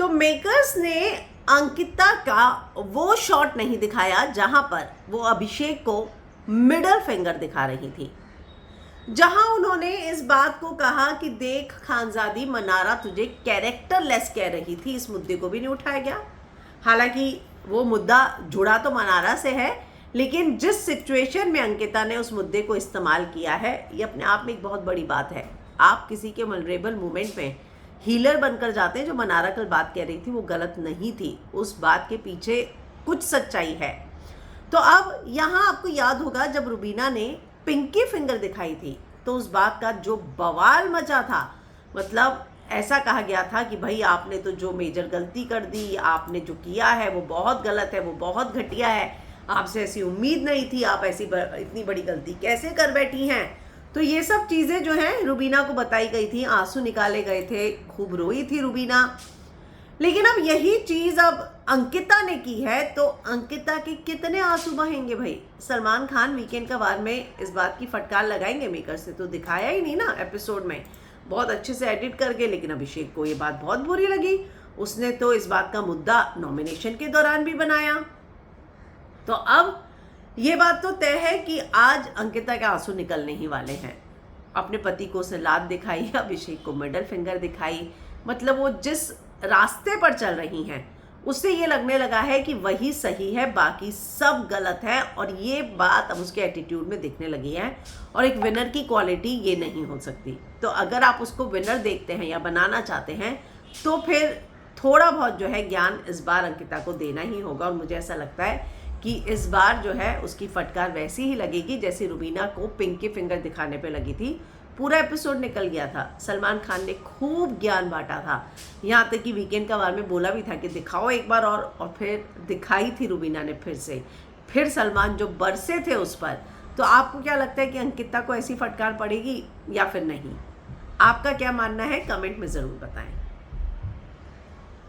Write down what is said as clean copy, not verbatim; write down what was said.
तो मेकर्स ने अंकिता का वो शॉट नहीं दिखाया जहां पर वो अभिषेक को मिडल फिंगर दिखा रही थी, जहां उन्होंने इस बात को कहा कि देख खानजादी, मनारा तुझे कैरेक्टरलेस कह रही थी। इस मुद्दे को भी नहीं उठाया गया। हालांकि वो मुद्दा जुड़ा तो मनारा से है, लेकिन जिस सिचुएशन में अंकिता ने उस मुद्दे को इस्तेमाल किया है, ये अपने आप में एक बहुत बड़ी बात है। आप किसी के वल्नरेबल मोमेंट में हीलर बनकर जाते हैं। जो मनारा कल बात कह रही थी वो गलत नहीं थी, उस बात के पीछे कुछ सच्चाई है। तो अब यहाँ आपको याद होगा जब रुबीना ने पिंकी फिंगर दिखाई थी तो उस बात का जो बवाल मचा था, मतलब ऐसा कहा गया था कि भाई आपने तो जो मेजर गलती कर दी, आपने जो किया है वो बहुत गलत है, वो बहुत घटिया है, आपसे ऐसी उम्मीद नहीं थी, आप ऐसी इतनी बड़ी गलती कैसे कर बैठी हैं। तो ये सब चीज़ें जो हैं रुबीना को बताई गई थी, आंसू निकाले गए थे, खूब रोई थी रुबीना। लेकिन अब यही चीज़ अब अंकिता ने की है तो अंकिता के कितने आंसू बहेंगे भाई। सलमान खान वीकेंड का वार में इस बात की फटकार लगाएंगे मेकर से, तो दिखाया ही नहीं ना एपिसोड में, बहुत अच्छे से एडिट करके। लेकिन अभिषेक को ये बात बहुत बुरी लगी, उसने तो इस बात का मुद्दा नॉमिनेशन के दौरान भी बनाया। तो अब ये बात तो तय है कि आज अंकिता के आंसू निकलने ही वाले हैं। अपने पति को उसने लात दिखाई, अभिषेक को मिडल फिंगर दिखाई, मतलब वो जिस रास्ते पर चल रही हैं उससे ये लगने लगा है कि वही सही है, बाकी सब गलत है। और ये बात अब उसके एटीट्यूड में दिखने लगी है, और एक विनर की क्वालिटी ये नहीं हो सकती। तो अगर आप उसको विनर देखते हैं या बनाना चाहते हैं तो फिर थोड़ा बहुत जो है ज्ञान इस बार अंकिता को देना ही होगा। और मुझे ऐसा लगता है कि इस बार जो है उसकी फटकार वैसी ही लगेगी जैसी रुबीना को पिंकी फिंगर दिखाने पे लगी थी। पूरा एपिसोड निकल गया था, सलमान खान ने खूब ज्ञान बांटा था, यहाँ तक कि वीकेंड का वार में बोला भी था कि दिखाओ एक बार और फिर दिखाई थी रुबीना ने फिर सलमान जो बरसे थे उस पर। तो आपको क्या लगता है कि अंकिता को ऐसी फटकार पड़ेगी या फिर नहीं? आपका क्या मानना है, कमेंट में ज़रूर बताएं।